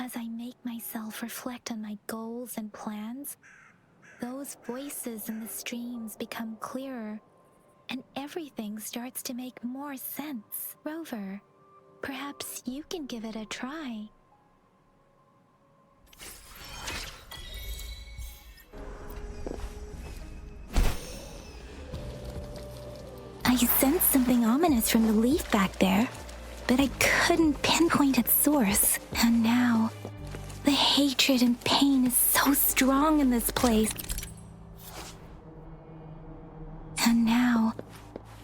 As I make myself reflect on my goals and plans, those voices in the streams become clearer, and everything starts to make more sense. Rover, perhaps you can give it a try. I sensed something ominous from the leaf back there, but I couldn't pinpoint its source. And now, the hatred and pain is so strong in this place. And now,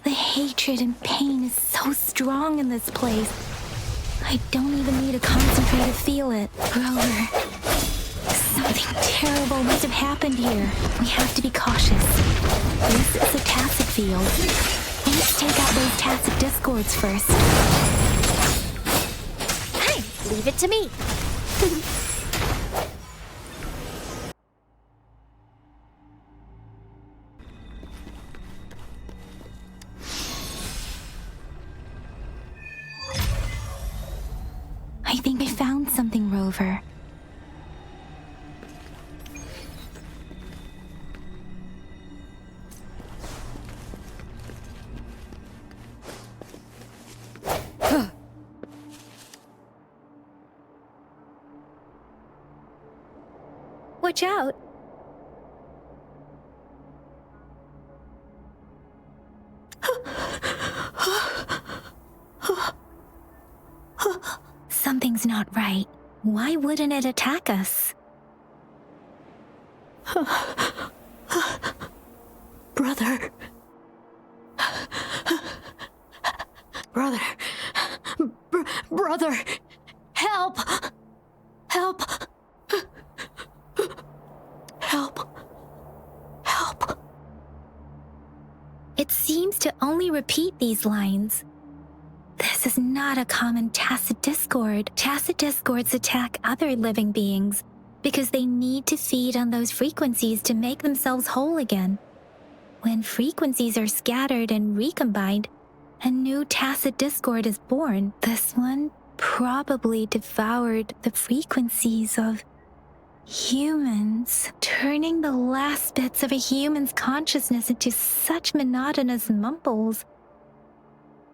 the hatred and pain is so strong in this place. I don't even need to concentrate to feel it. Rover, something terrible must have happened here. We have to be cautious. This is a tacit field. Let's take out those tacit discords first. Hey, leave it to me. I think I found something, Rover. Watch out. Something's not right. Why wouldn't it attack us? Brother. Brother. Brother. Help. Help. Help. Help. It seems to only repeat these lines. This is not a common tacit discord. Tacit discords attack other living beings because they need to feed on those frequencies to make themselves whole again. When frequencies are scattered and recombined, a new tacit discord is born. This one probably devoured the frequencies of humans, turning the last bits of a human's consciousness into such monotonous mumbles.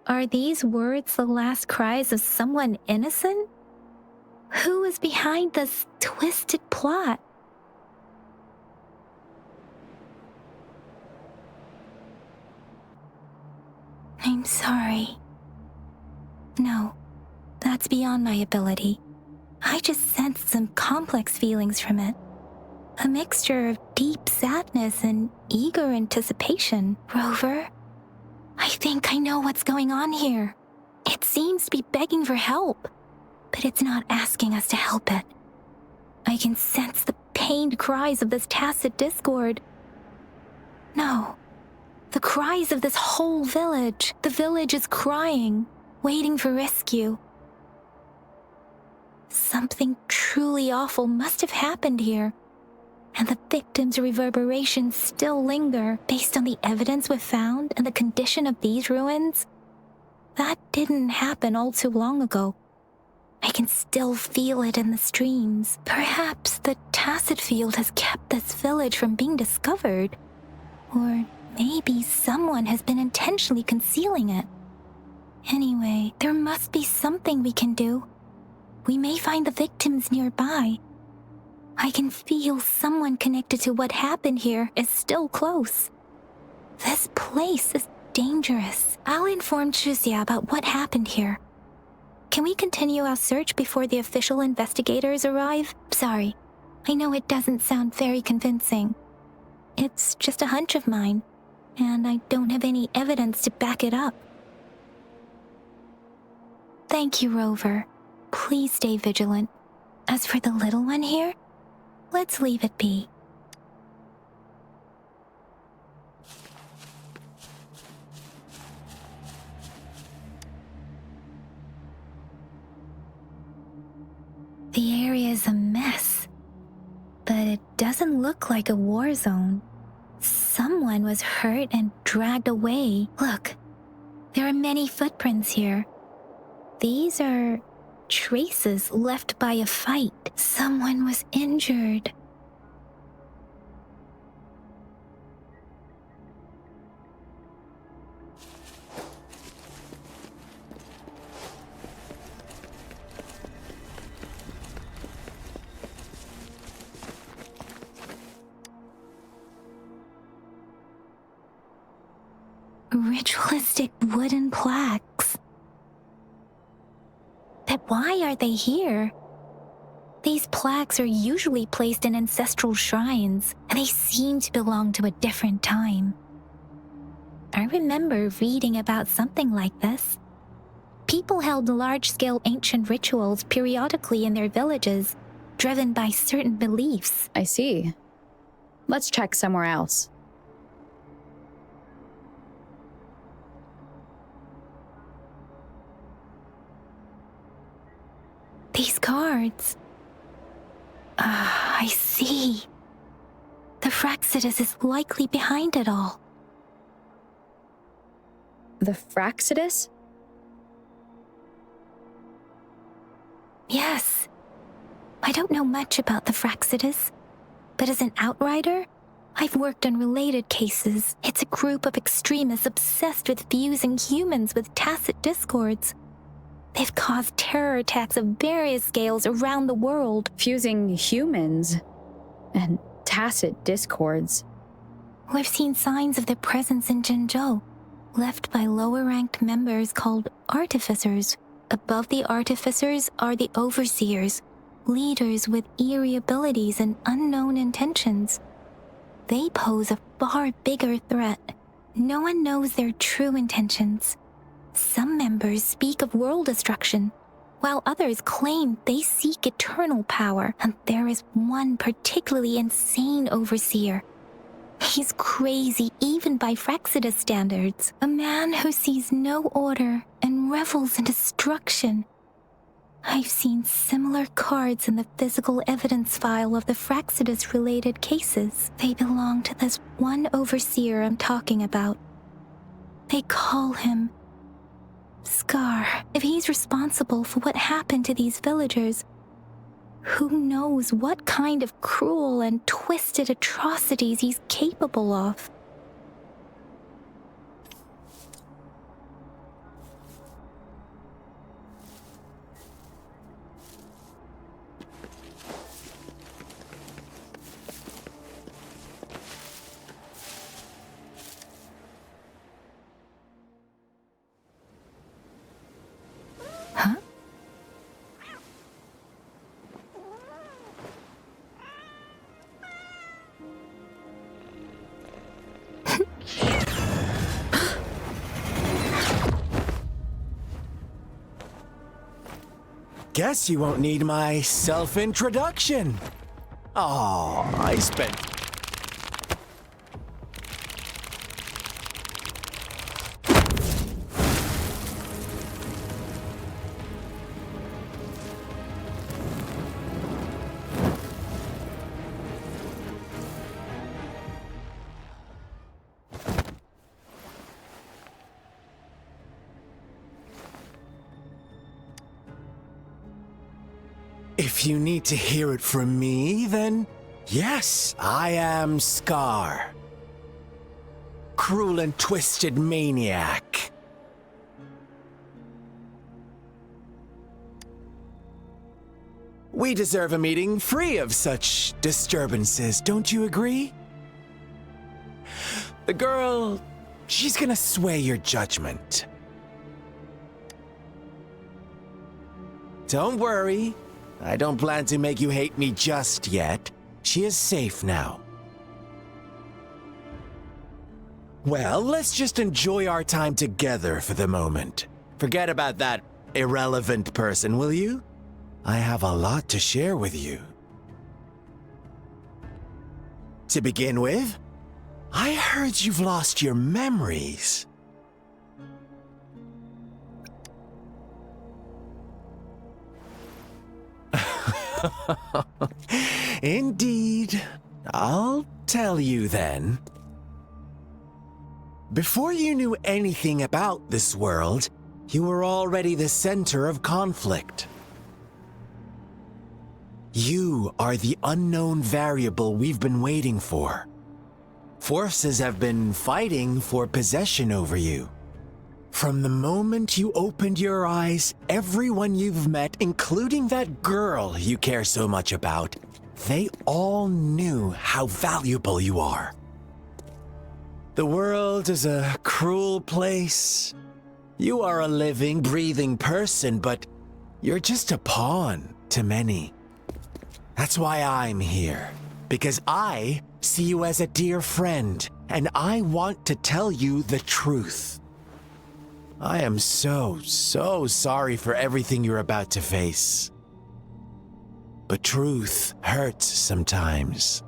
Are these words the last cries of someone innocent? Who is behind this twisted plot? I'm sorry. No, that's beyond my ability. I just sensed some complex feelings from it. A mixture of deep sadness and eager anticipation. Rover, I think I know what's going on here. It seems to be begging for help, but it's not asking us to help it. I can sense the pained cries of this tacit discord. No, the cries of this whole village. The village is crying, waiting for rescue. Something truly awful must have happened here, and the victims' reverberations still linger based on the evidence we've found and the condition of these ruins. That didn't happen all too long ago. I can still feel it in the streams. Perhaps the tacit field has kept this village from being discovered. Or maybe someone has been intentionally concealing it. Anyway, there must be something we can do. We may find the victims nearby. I can feel someone connected to what happened here is still close. This place is dangerous. I'll inform Chuxia about what happened here. Can we continue our search before the official investigators arrive? Sorry, I know it doesn't sound very convincing. It's just a hunch of mine, and I don't have any evidence to back it up. Thank you, Rover. Please stay vigilant. As for the little one here, let's leave it be. The area is a mess, but it doesn't look like a war zone. Someone was hurt and dragged away. Look, there are many footprints here. These are traces left by a fight. Someone was injured. Ritualistic wooden plaques. But why are they here? These plaques are usually placed in ancestral shrines, and they seem to belong to a different time. I remember reading about something like this. People held large-scale ancient rituals periodically in their villages, driven by certain beliefs. I see. Let's check somewhere else. These cards. I see. The Fractsidus is likely behind it all. The Fractsidus? Yes. I don't know much about the Fractsidus, but as an outrider, I've worked on related cases. It's a group of extremists obsessed with fusing humans with tacit discords. They've caused terror attacks of various scales around the world. Fusing humans and tacit discords. We've seen signs of their presence in Jinzhou, left by lower-ranked members called artificers. Above the artificers are the overseers, leaders with eerie abilities and unknown intentions. They pose a far bigger threat. No one knows their true intentions. Some members speak of world destruction, while others claim they seek eternal power, and there is one particularly insane overseer. He's crazy even by Fractsidus standards, a man who sees no order and revels in destruction. I've seen similar cards in the physical evidence file of the Fractsidus-related cases. They belong to this one overseer I'm talking about. They call him Scar. If he's responsible for what happened to these villagers, who knows what kind of cruel and twisted atrocities he's capable of? Huh? Guess you won't need my self-introduction. Oh, I spent... If you need to hear it from me, then yes, I am Scar. Cruel and twisted maniac. We deserve a meeting free of such disturbances, don't you agree? The girl, she's gonna sway your judgment. Don't worry. I don't plan to make you hate me just yet. She is safe now. Well, let's just enjoy our time together for the moment. Forget about that irrelevant person, will you? I have a lot to share with you. To begin with, I heard you've lost your memories. Indeed. I'll tell you then. Before you knew anything about this world, you were already the center of conflict. You are the unknown variable we've been waiting for. Forces have been fighting for possession over you. From the moment you opened your eyes, everyone you've met, including that girl you care so much about, they all knew how valuable you are. The world is a cruel place. You are a living, breathing person, but you're just a pawn to many. That's why I'm here, because I see you as a dear friend, and I want to tell you the truth. I am so sorry for everything you're about to face. But truth hurts sometimes.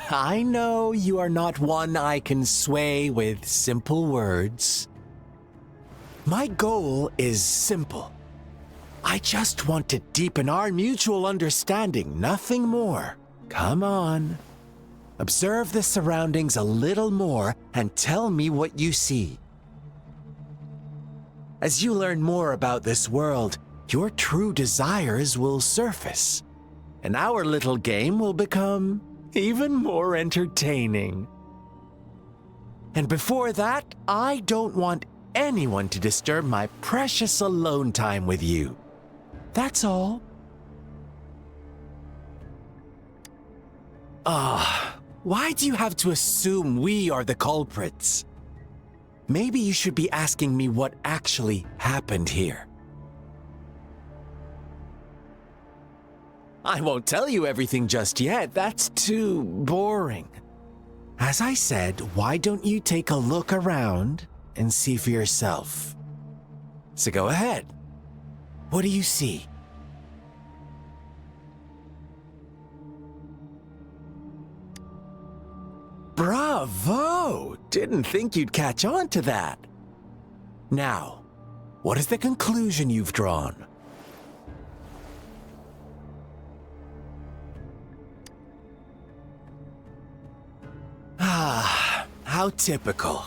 I know you are not one I can sway with simple words. My goal is simple. I just want to deepen our mutual understanding, nothing more. Come on. Observe the surroundings a little more and tell me what you see. As you learn more about this world, your true desires will surface, and our little game will become even more entertaining. And before that, I don't want anyone to disturb my precious alone time with you. That's all. Why do you have to assume we are the culprits? Maybe you should be asking me what actually happened here. I won't tell you everything just yet. That's too boring. As I said, why don't you take a look around and see for yourself? So go ahead. What do you see? Bravo! Didn't think you'd catch on to that. Now, what is the conclusion you've drawn? How typical.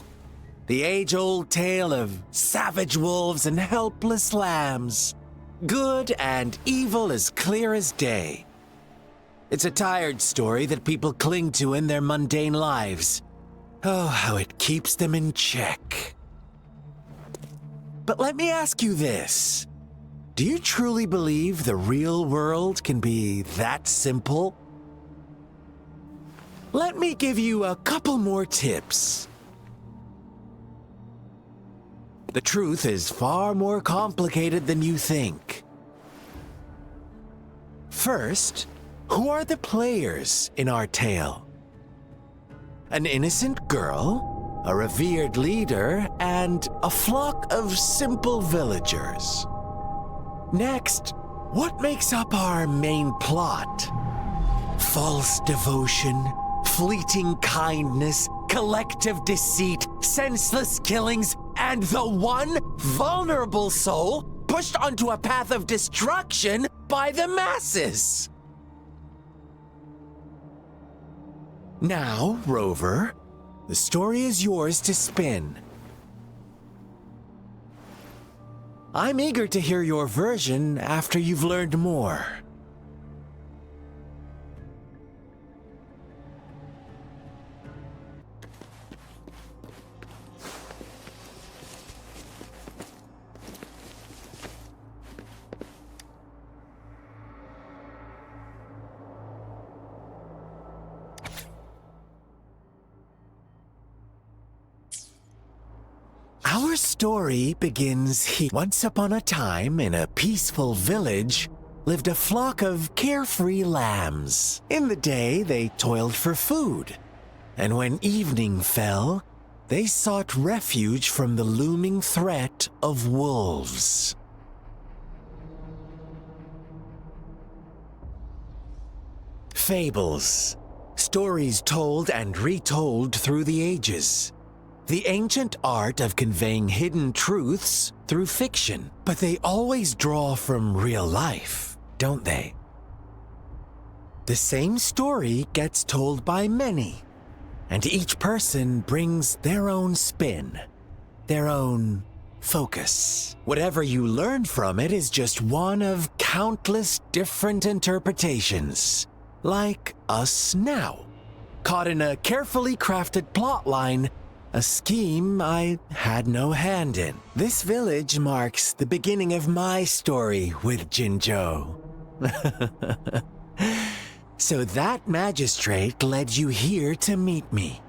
The age-old tale of savage wolves and helpless lambs. Good and evil as clear as day. It's a tired story that people cling to in their mundane lives. Oh, how it keeps them in check. But let me ask you this. Do you truly believe the real world can be that simple? Let me give you a couple more tips. The truth is far more complicated than you think. First, who are the players in our tale? An innocent girl, a revered leader, and a flock of simple villagers. Next, what makes up our main plot? False devotion, fleeting kindness, collective deceit, senseless killings, and the one vulnerable soul pushed onto a path of destruction by the masses. Now, Rover, the story is yours to spin. I'm eager to hear your version after you've learned more. Our story begins here. Once upon a time, in a peaceful village, lived a flock of carefree lambs. In the day, they toiled for food, and when evening fell, they sought refuge from the looming threat of wolves. Fables, stories told and retold through the ages. The ancient art of conveying hidden truths through fiction, but they always draw from real life, don't they? The same story gets told by many, and each person brings their own spin, their own focus. Whatever you learn from it is just one of countless different interpretations, like us now, caught in a carefully crafted plotline, a scheme I had no hand in. This village marks the beginning of my story with Jinzhou. So that magistrate led you here to meet me.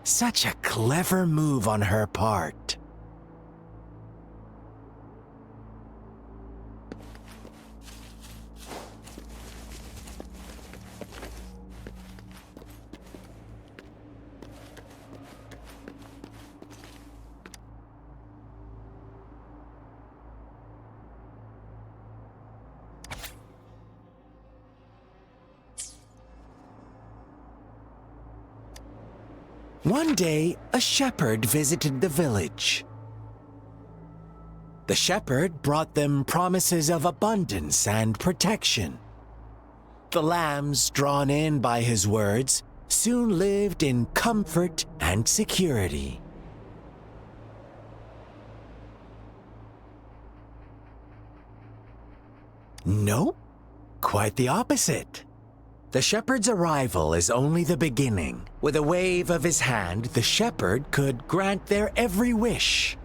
Such a clever move on her part. One day, a shepherd visited the village. The shepherd brought them promises of abundance and protection. The lambs, drawn in by his words, soon lived in comfort and security. Nope, quite the opposite. The shepherd's arrival is only the beginning. With a wave of his hand, the shepherd could grant their every wish.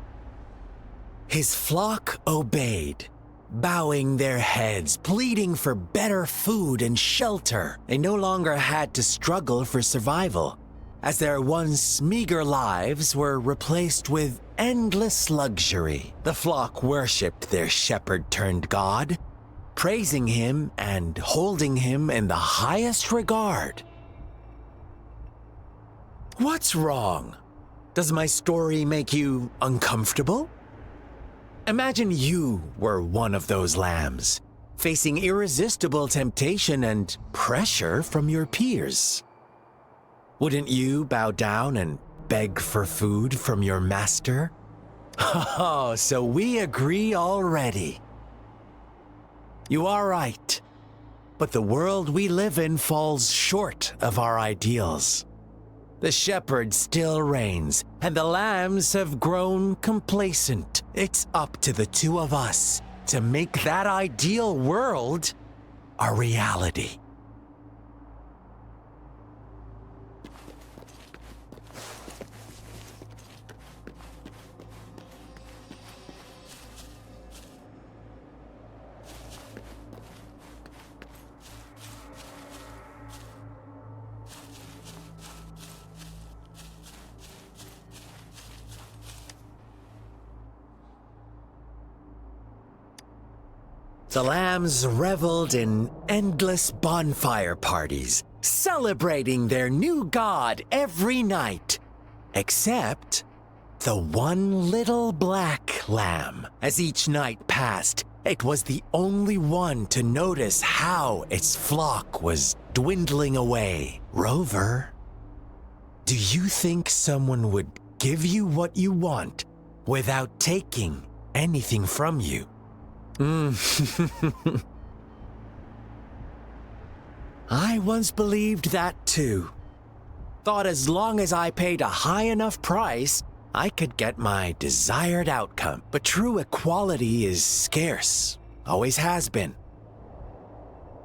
His flock obeyed, bowing their heads, pleading for better food and shelter. They no longer had to struggle for survival, as their once meager lives were replaced with endless luxury. The flock worshipped their shepherd-turned-god, praising him and holding him in the highest regard. What's wrong? Does my story make you uncomfortable? Imagine you were one of those lambs, facing irresistible temptation and pressure from your peers. Wouldn't you bow down and beg for food from your master? Oh, so we agree already. You are right, but the world we live in falls short of our ideals. The shepherd still reigns, and the lambs have grown complacent. It's up to the two of us to make that ideal world a reality. The lambs reveled in endless bonfire parties, celebrating their new god every night, except the one little black lamb. As each night passed, it was the only one to notice how its flock was dwindling away. Rover, do you think someone would give you what you want without taking anything from you? I once believed that too. Thought as long as I paid a high enough price, I could get my desired outcome. But true equality is scarce, always has been.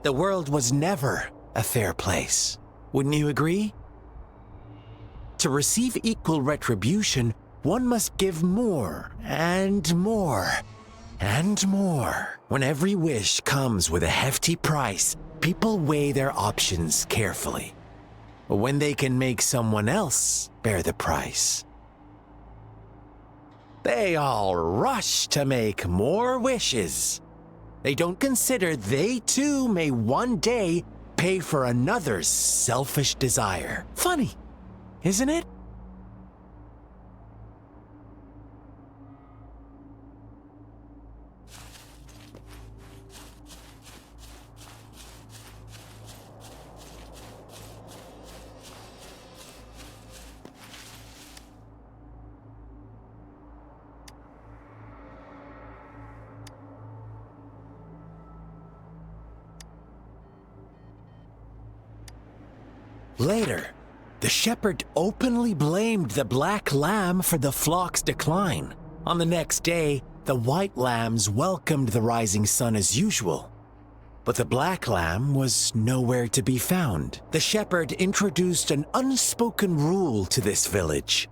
The world was never a fair place. Wouldn't you agree? To receive equal retribution, one must give more and more. And more. When every wish comes with a hefty price, people weigh their options carefully. When they can make someone else bear the price, they all rush to make more wishes. They don't consider they too may one day pay for another's selfish desire. Funny, isn't it? Later, the shepherd openly blamed the black lamb for the flock's decline. On the next day, the white lambs welcomed the rising sun as usual. But the black lamb was nowhere to be found. The shepherd introduced an unspoken rule to this village.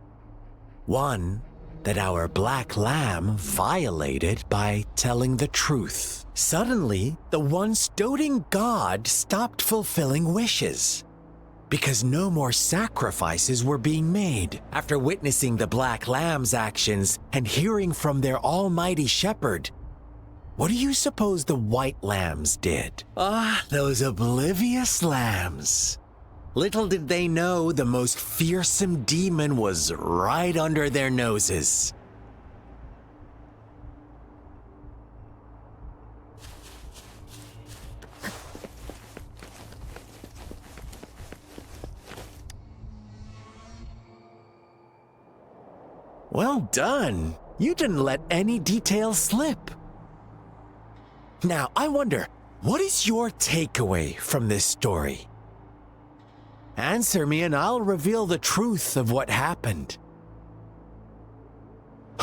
One that our black lamb violated by telling the truth. Suddenly, the once doting god stopped fulfilling wishes because no more sacrifices were being made. After witnessing the black lamb's actions and hearing from their almighty shepherd, what do you suppose the white lambs did? Those oblivious lambs. Little did they know the most fearsome demon was right under their noses. Well done. You didn't let any details slip. Now, I wonder, what is your takeaway from this story? Answer me and I'll reveal the truth of what happened.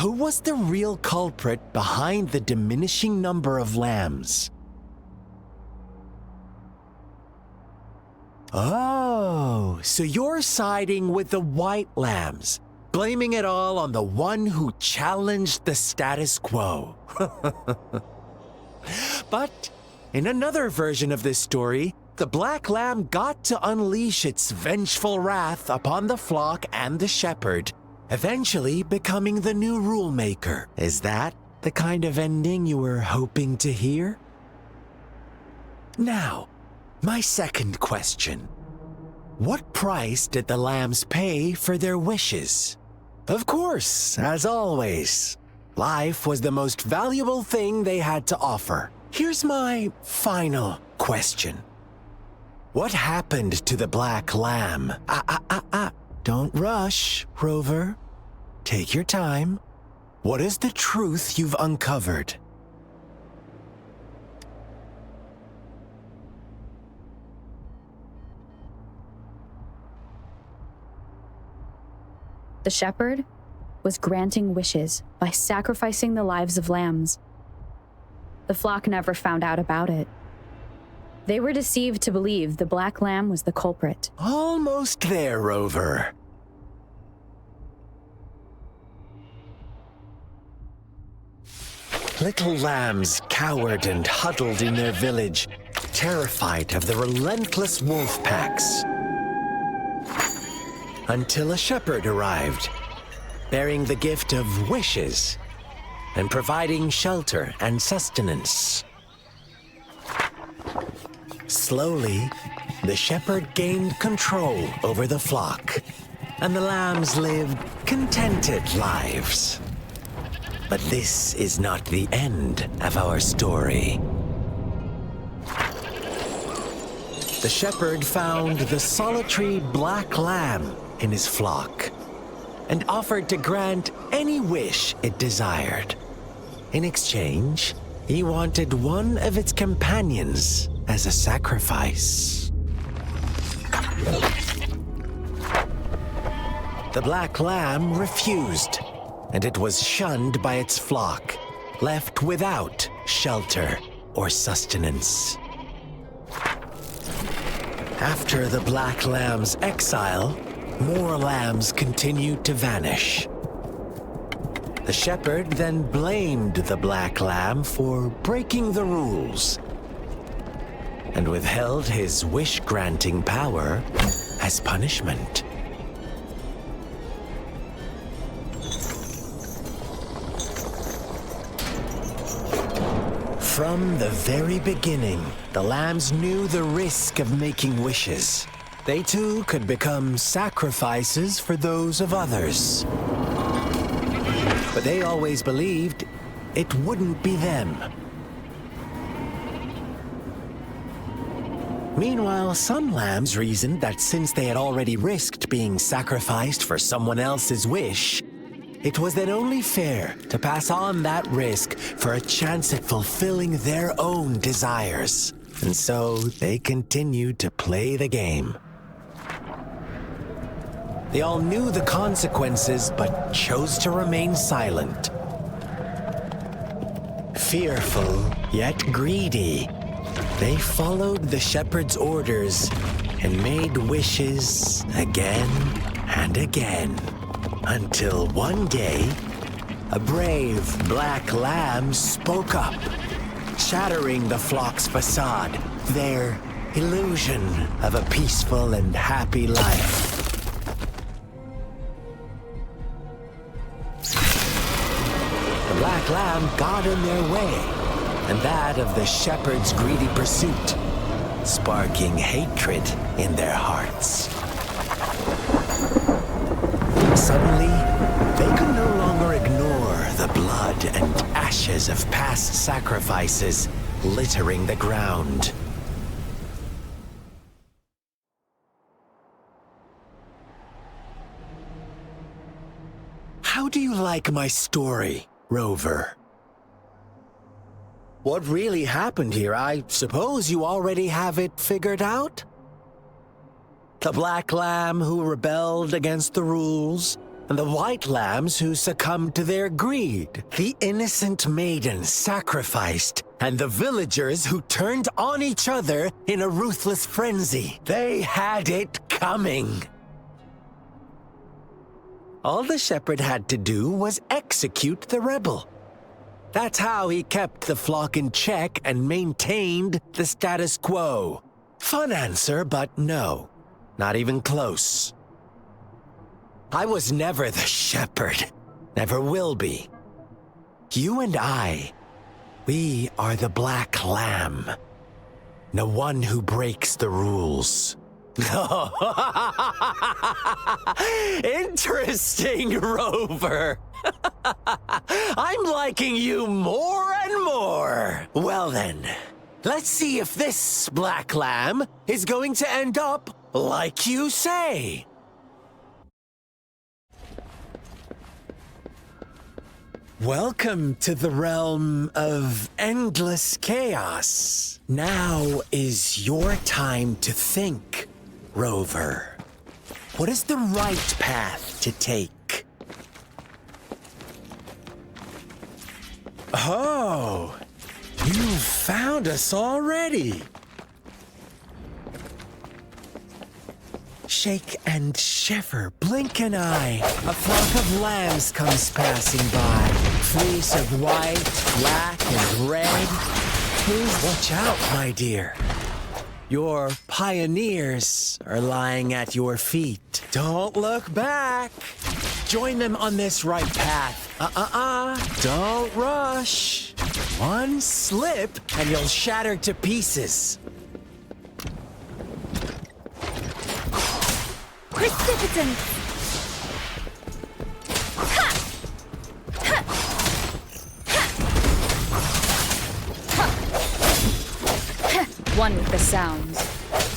Who was the real culprit behind the diminishing number of lambs? Oh, so you're siding with the white lambs, blaming it all on the one who challenged the status quo. But in another version of this story, the black lamb got to unleash its vengeful wrath upon the flock and the shepherd, eventually becoming the new rule maker. Is that the kind of ending you were hoping to hear? Now, my second question. What price did the lambs pay for their wishes? Of course, as always, life was the most valuable thing they had to offer. Here's my final question. What happened to the black lamb? Don't rush, Rover. Take your time. What is the truth you've uncovered? The shepherd was granting wishes by sacrificing the lives of lambs. The flock never found out about it. They were deceived to believe the black lamb was the culprit. Almost there, Rover. Little lambs cowered and huddled in their village, terrified of the relentless wolf packs. Until a shepherd arrived, bearing the gift of wishes and providing shelter and sustenance. Slowly, the shepherd gained control over the flock, and the lambs lived contented lives. But this is not the end of our story. The shepherd found the solitary black lamb in his flock and offered to grant any wish it desired. In exchange, he wanted one of its companions as a sacrifice. The black lamb refused, and it was shunned by its flock, left without shelter or sustenance. After the black lamb's exile, more lambs continued to vanish. The shepherd then blamed the black lamb for breaking the rules and withheld his wish-granting power as punishment. From the very beginning, the lambs knew the risk of making wishes. They too could become sacrifices for those of others. But they always believed it wouldn't be them. Meanwhile, some lambs reasoned that since they had already risked being sacrificed for someone else's wish, it was then only fair to pass on that risk for a chance at fulfilling their own desires. And so they continued to play the game. They all knew the consequences, but chose to remain silent. Fearful, yet greedy, they followed the shepherd's orders and made wishes again and again, until one day, a brave black lamb spoke up, shattering the flock's facade, their illusion of a peaceful and happy life. The black lamb got in their way, and that of the shepherd's greedy pursuit, sparking hatred in their hearts. Suddenly, they could no longer ignore the blood and ashes of past sacrifices littering the ground. How do you like my story, Rover? What really happened here, I suppose you already have it figured out? The black lamb who rebelled against the rules, and the white lambs who succumbed to their greed. The innocent maiden sacrificed, and the villagers who turned on each other in a ruthless frenzy. They had it coming. All the shepherd had to do was execute the rebel. That's how he kept the flock in check and maintained the status quo. Fun answer, but no. Not even close. I was never the shepherd. Never will be. You and I, we are the black lamb. The one who breaks the rules. Interesting, Rover. I'm liking you more and more. Well then, let's see if this black lamb is going to end up like you say. Welcome to the realm of endless chaos. Now is your time to think, Rover. What is the right path to take? Oh, you found us already. Shake and shiver, blink an eye. A flock of lambs comes passing by. Fleece of white, black, and red. Please watch out, my dear. Your pioneers are lying at your feet. Don't look back. Join them on this right path. Don't rush. One slip and you'll shatter to pieces. Precipitance! One with the sounds.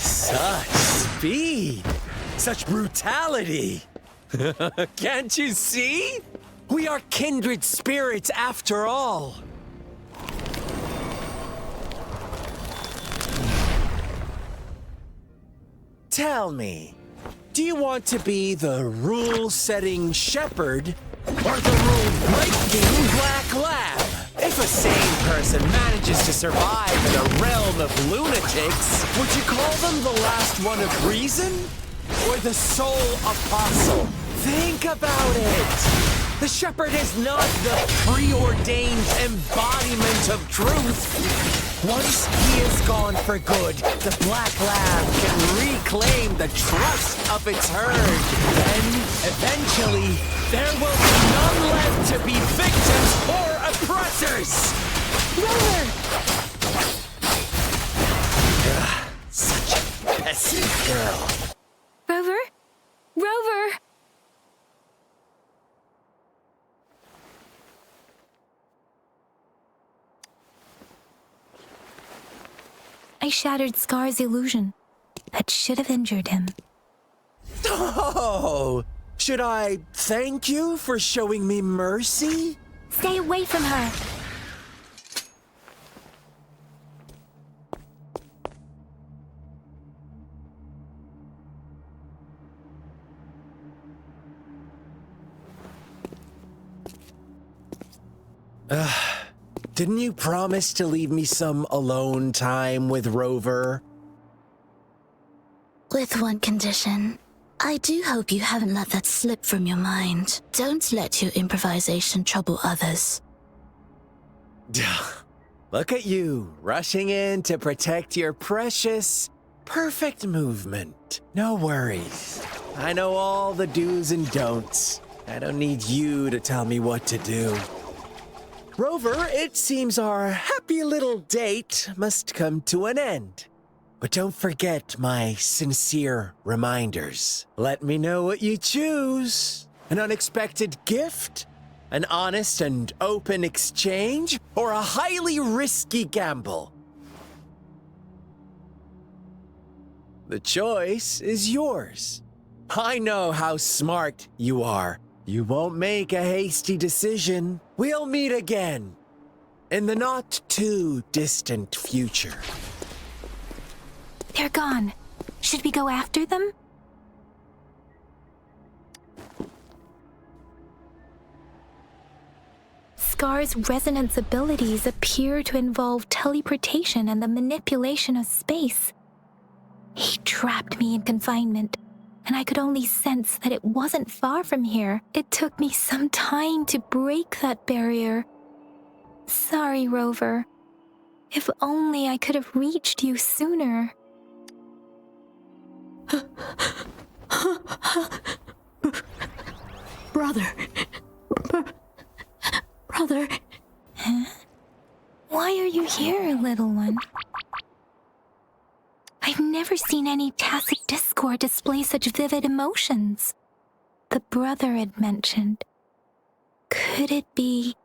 Such speed! Such brutality! Can't you see? We are kindred spirits after all. Tell me, do you want to be the rule-setting shepherd or the rule-breaking black lamb? If a sane person manages to survive in a realm of lunatics, would you call them the last one of reason? Or the sole apostle? Think about it! The shepherd is not the preordained embodiment of truth. Once he is gone for good, the black lamb can reclaim the trust of its herd. Then, eventually, there will be none left to be victims or oppressors! Rover! Such a peasant girl. Rover? Rover! I shattered Scar's illusion. That should have injured him. Oh! Should I thank you for showing me mercy? Stay away from her! Didn't you promise to leave me some alone time with Rover? With one condition. I do hope you haven't let that slip from your mind. Don't let your improvisation trouble others. Look at you, rushing in to protect your precious, perfect movement. No worries. I know all the do's and don'ts. I don't need you to tell me what to do. Rover, it seems our happy little date must come to an end. But don't forget my sincere reminders. Let me know what you choose. An unexpected gift? An honest and open exchange? Or a highly risky gamble? The choice is yours. I know how smart you are. You won't make a hasty decision. We'll meet again in the not-too-distant future. They're gone. Should we go after them? Scar's resonance abilities appear to involve teleportation and the manipulation of space. He trapped me in confinement, and I could only sense that it wasn't far from here. It took me some time to break that barrier. Sorry, Rover. If only I could have reached you sooner. Brother. Brother. Huh? Why are you here, little one? I've never seen any tacit discord display such vivid emotions. The brother had mentioned. Could it be...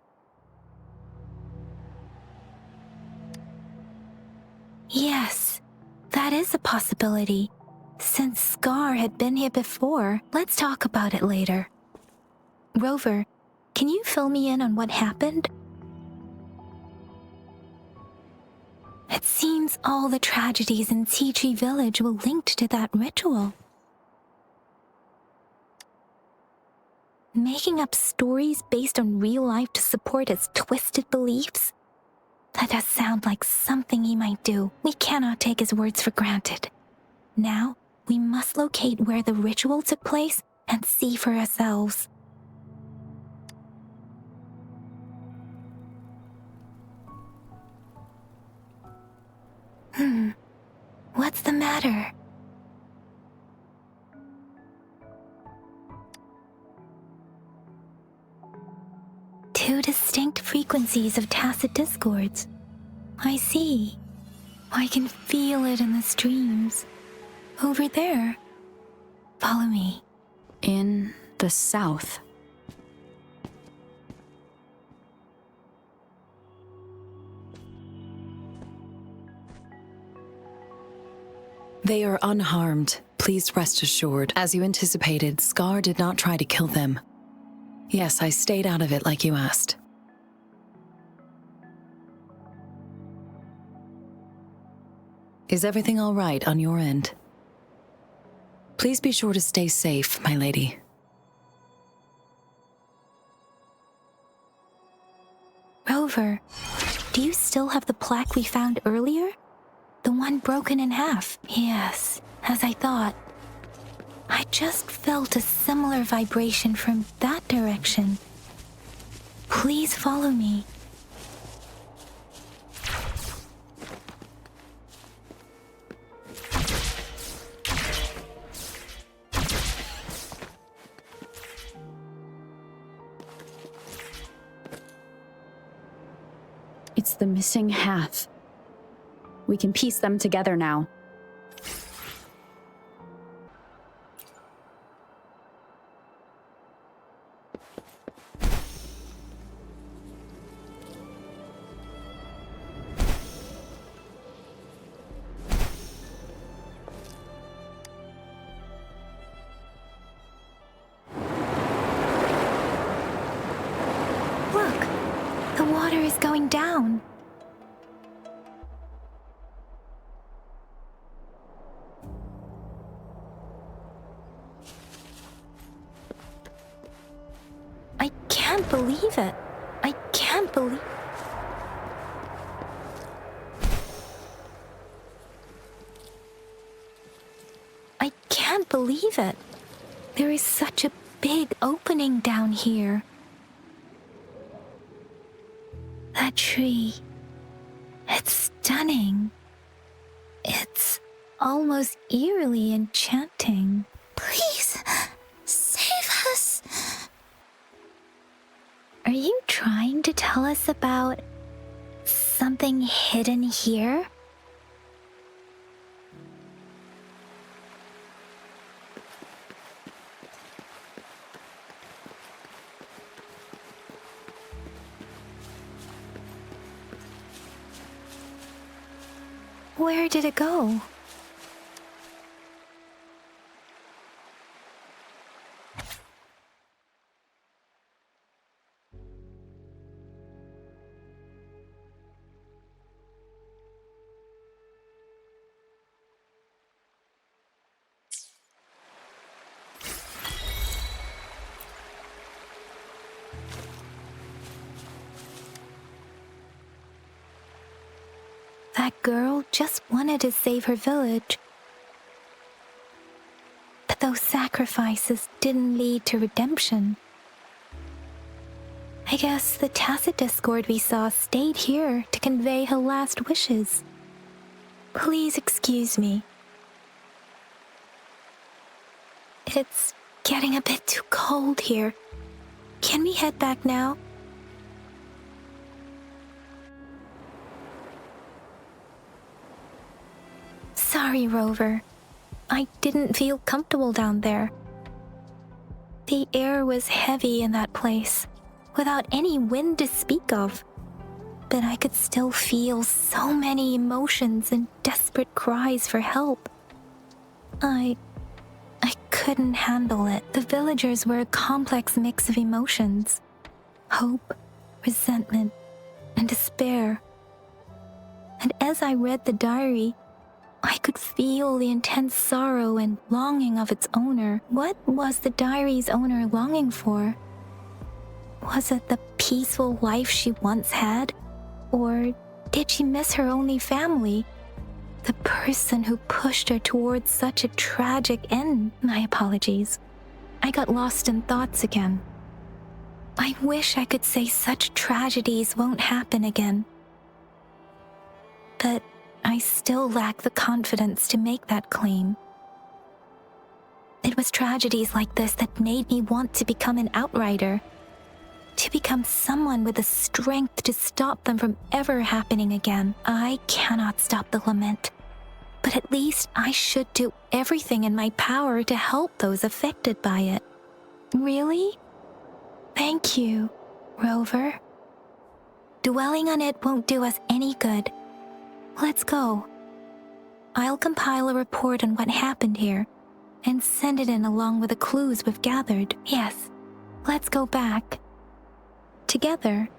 Yes, that is a possibility. Since Scar had been here before, let's talk about it later. Rover, can you fill me in on what happened? It seems all the tragedies in Tea Tree Village were linked to that ritual. Making up stories based on real life to support his twisted beliefs? That does sound like something he might do. We cannot take his words for granted. Now, we must locate where the ritual took place and see for ourselves. What's the matter? Two distinct frequencies of tacit discords. I see. I can feel it in the streams. Over there. Follow me. In the south. They are unharmed. Please rest assured. As you anticipated, Scar did not try to kill them. Yes, I stayed out of it like you asked. Is everything all right on your end? Please be sure to stay safe, my lady. Rover, do you still have the plaque we found earlier? The one broken in half. Yes, as I thought. I just felt a similar vibration from that direction. Please follow me. It's the missing half. We can piece them together now. Look, the water is going down. I can't believe it. I can't believe... I can't believe it. There is such a big opening down here. That tree. It's stunning. It's almost eerily enchanting. Please, save us. Are you trying to tell us about something hidden here? Where did it go? That girl just wanted to save her village. But those sacrifices didn't lead to redemption. I guess the tacit discord we saw stayed here to convey her last wishes. Please excuse me. It's getting a bit too cold here. Can we head back now? Sorry, Rover. I didn't feel comfortable down there. The air was heavy in that place, without any wind to speak of. But I could still feel so many emotions and desperate cries for help. I couldn't handle it. The villagers were a complex mix of emotions. Hope, resentment, and despair. And as I read the diary, I could feel the intense sorrow and longing of its owner. What was the diary's owner longing for? Was it the peaceful life she once had? Or did she miss her only family? The person who pushed her towards such a tragic end? My apologies. I got lost in thoughts again. I wish I could say such tragedies won't happen again. But I still lack the confidence to make that claim. It was tragedies like this that made me want to become an outrider, to become someone with the strength to stop them from ever happening again. I cannot stop the lament, but at least I should do everything in my power to help those affected by it. Really? Thank you, Rover. Dwelling on it won't do us any good. Let's go. I'll compile a report on what happened here and send it in along with the clues we've gathered. Yes, let's go back. Together.